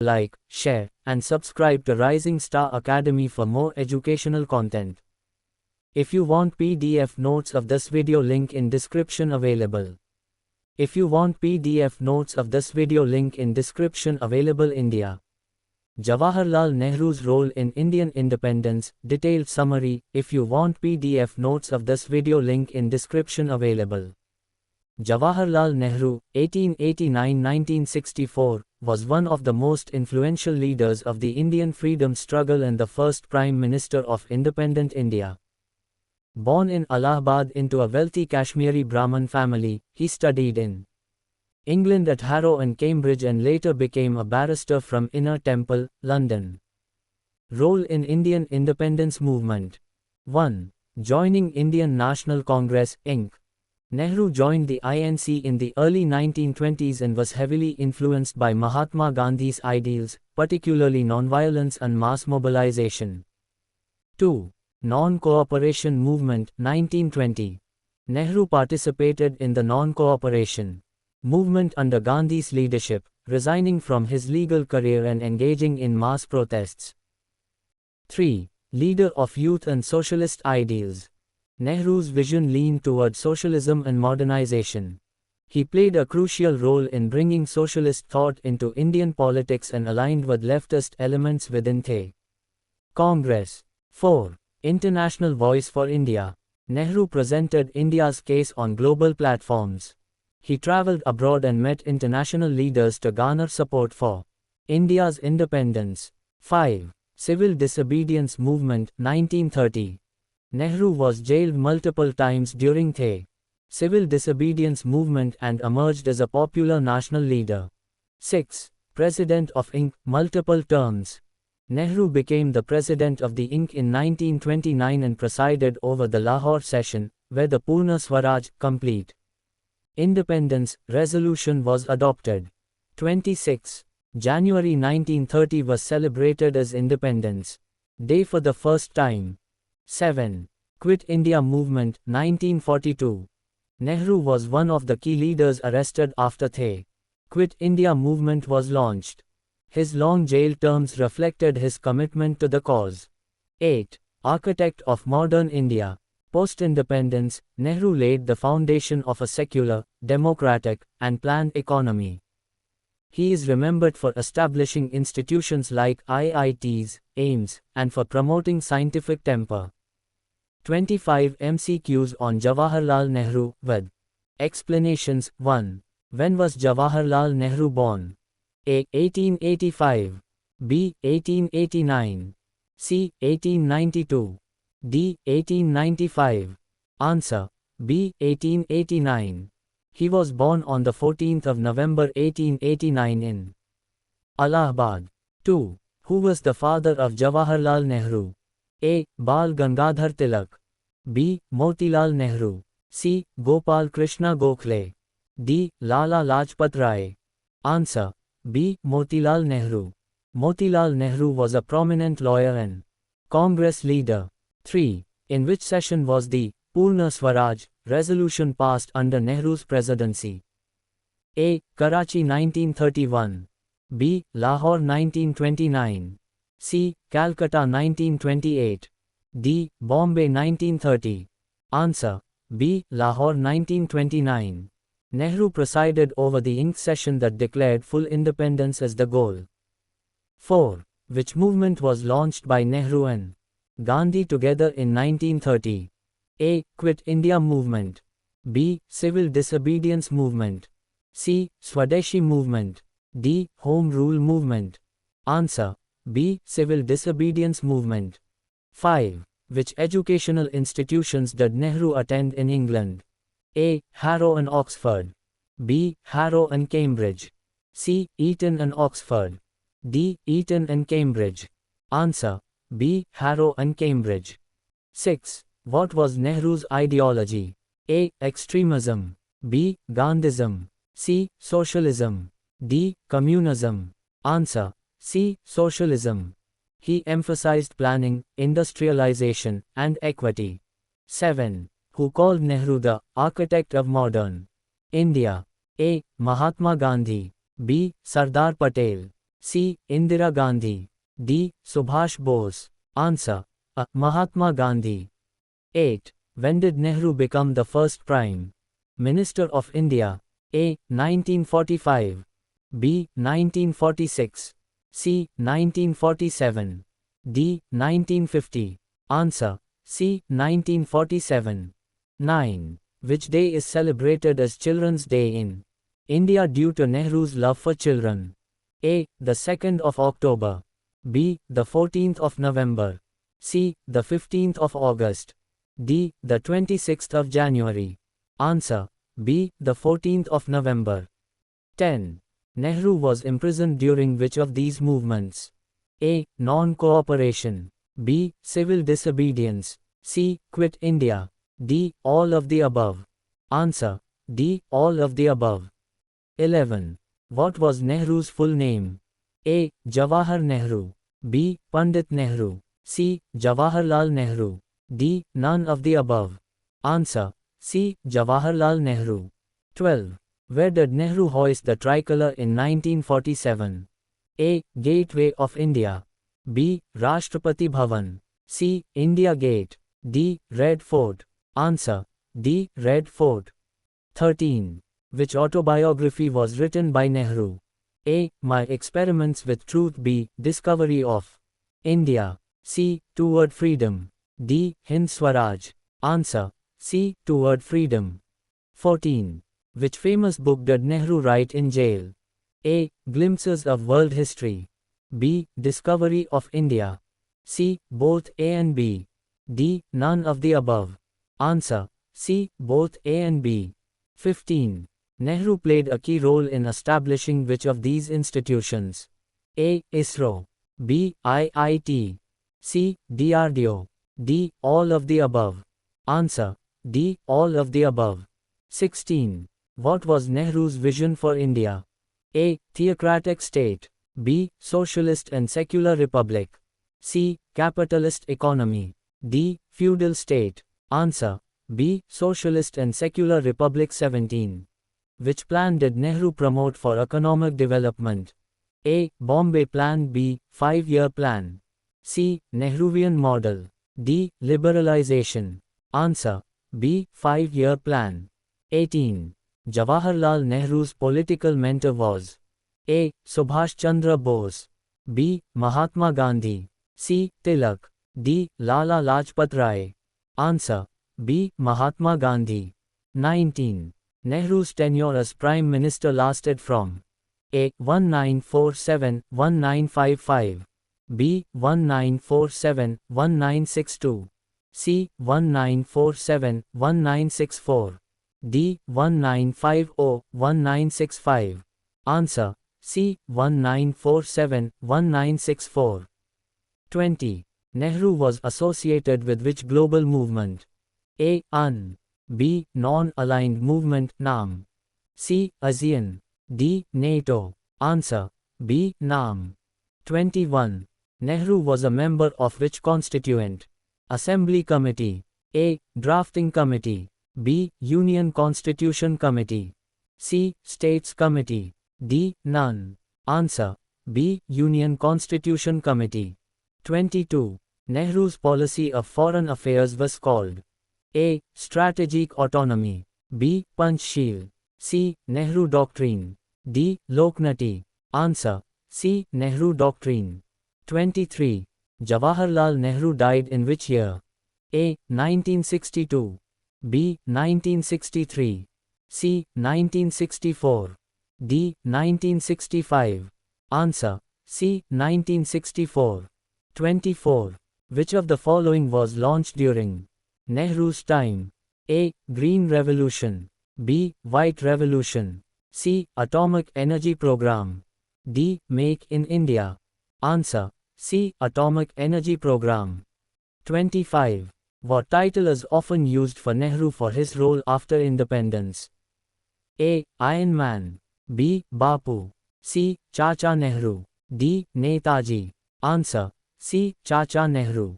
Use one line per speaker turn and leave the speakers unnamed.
like, share, and subscribe to Rising Star Academy for more educational content. If you want PDF notes of this video, link in description available. If you want PDF notes of this video, link in description available. India. Jawaharlal Nehru's role in Indian independence, detailed summary. If you want PDF notes of this video, link in description available. Jawaharlal Nehru, 1889–1964, was one of the most influential leaders of the Indian freedom struggle and the first Prime Minister of independent India. Born in Allahabad into a wealthy Kashmiri Brahmin family, he studied in England at Harrow and Cambridge and later became a barrister from Inner Temple, London. Role in Indian independence movement. 1. Joining Indian National Congress, Inc. Nehru joined the INC in the early 1920s and was heavily influenced by Mahatma Gandhi's ideals, particularly nonviolence and mass mobilization. 2. Non-cooperation movement, 1920. Nehru participated in the non-cooperation movement under Gandhi's leadership, resigning from his legal career and engaging in mass protests. 3. Leader of youth and socialist ideals. Nehru's vision leaned toward socialism and modernization. He played a crucial role in bringing socialist thought into Indian politics and aligned with leftist elements within the Congress. 4. International voice for India. Nehru presented India's case on global platforms. He traveled abroad and met international leaders to garner support for India's independence. 5. Civil disobedience movement, 1930. Nehru was jailed multiple times during the civil disobedience movement and emerged as a popular national leader. 6. President of Inc. multiple terms. Nehru became the president of the Inc. in 1929 and presided over the Lahore session, where the Purna Swaraj, complete independence, resolution was adopted. 26. January 1930 was celebrated as Independence Day for the first time. 7. Quit India Movement, 1942. Nehru was one of the key leaders arrested after the Quit India Movement was launched. His long jail terms reflected his commitment to the cause. 8. Architect of modern India. Post-independence, Nehru laid the foundation of a secular, democratic, and planned economy. He is remembered for establishing institutions like IITs, AIIMS, and for promoting scientific temper. 25 MCQs on Jawaharlal Nehru, with explanations. 1. When was Jawaharlal Nehru born? A. 1885. B. 1889. C. 1892. D. 1895. Answer. B. 1889. He was born on the 14th of November 1889 in Allahabad. 2. Who was the father of Jawaharlal Nehru? A. Bal Gangadhar Tilak. B. Motilal Nehru. C. Gopal Krishna Gokhale. D. Lala Lajpat Rai. Answer. B. Motilal Nehru. Motilal Nehru was a prominent lawyer and Congress leader. 3. In which session was the Purna Swaraj resolution passed under Nehru's presidency? A. Karachi 1931. B. Lahore 1929. C. Calcutta 1928. D. Bombay 1930. Answer. B. Lahore 1929. Nehru presided over the Inc. session that declared full independence as the goal. 4. Which movement was launched by Nehru and Gandhi together in 1930? A. Quit India Movement. B. Civil Disobedience Movement. C. Swadeshi Movement. D. Home Rule Movement. Answer. B. Civil Disobedience Movement. 5. Which educational institutions did Nehru attend in England? A. Harrow and Oxford. B. Harrow and Cambridge. C. Eton and Oxford. D. Eton and Cambridge. Answer. B. Harrow and Cambridge. 6. What was Nehru's ideology? A. Extremism. B. Gandhism. C. Socialism. D. Communism. Answer. C. Socialism. He emphasized planning, industrialization, and equity. 7. Who called Nehru the architect of modern India? A. Mahatma Gandhi. B. Sardar Patel. C. Indira Gandhi. D. Subhash Bose. Answer. A. Mahatma Gandhi. 8. When did Nehru become the first Prime Minister of India? A. 1945. B. 1946. C. 1947. D. 1950. Answer. C. 1947. 9. Which day is celebrated as Children's Day in India due to Nehru's love for children? A. The 2nd of October. B. The 14th of November. C. The 15th of August. D. The 26th of January. Answer. B. The 14th of November. 10. Nehru was imprisoned during which of these movements? A. Non-cooperation. B. Civil disobedience. C. Quit India. D. All of the above. Answer. D. All of the above. 11. What was Nehru's full name? A. Jawahar Nehru. B. Pandit Nehru. C. Jawaharlal Nehru. D. None of the above. Answer. C. Jawaharlal Nehru. 12. Where did Nehru hoist the tricolour in 1947? A. Gateway of India. B. Rashtrapati Bhavan. C. India Gate. D. Red Fort. Answer. D. Red Fort. 13. Which autobiography was written by Nehru? A. My Experiments with Truth. B. Discovery of India. C. Toward Freedom. D. Hind Swaraj. Answer. C. Toward Freedom. 14. Which famous book did Nehru write in jail? A. Glimpses of World History. B. Discovery of India. C. Both A and B. D. None of the above. Answer. C. Both A and B. 15. Nehru played a key role in establishing which of these institutions? A. ISRO. B. IIT. C. DRDO. D. All of the above. Answer. D. All of the above. 16. What was Nehru's vision for India? A. Theocratic state. B. Socialist and secular republic. C. Capitalist economy. D. Feudal state. Answer. B. Socialist and secular republic. 17. Which plan did Nehru promote for economic development? A. Bombay Plan. B. 5-year plan. C. Nehruvian model. D. Liberalization. Answer. B. 5-year plan. 18. Jawaharlal Nehru's political mentor was? A. Subhash Chandra Bose. B. Mahatma Gandhi. C. Tilak. D. Lala Lajpat Rai. Answer. B. Mahatma Gandhi. 19. Nehru's tenure as Prime Minister lasted from? A. 1947-1955. B. 1947-1962. C. 1947-1964. D. 1950-1965. Answer. C. 1947-1964. 20. Nehru was associated with which global movement? A. UN. B. Non-aligned movement NAM. C. ASEAN. D. NATO. Answer. B. NAM. 21. Nehru was a member of which constituent Assembly Committee? A. Drafting Committee. B. Union Constitution Committee. C. States Committee. D. None. Answer. B. Union Constitution Committee. 22. Nehru's policy of foreign affairs was called? A. Strategic autonomy. B. Panchsheel. C. Nehru Doctrine. D. Loknati. Answer. C. Nehru Doctrine. 23. Jawaharlal Nehru died in which year? A. 1962. B. 1963. C. 1964. D. 1965. Answer. C. 1964. 24. Which of the following was launched during Nehru's time? A. Green Revolution. B. White Revolution. C. Atomic Energy Program. D. Make in India. Answer. C. Atomic Energy Program. 25. What title is often used for Nehru for his role after independence? A. Iron Man. B. Bapu. C. Chacha Nehru. D. Netaji. Answer. C. Chacha Nehru.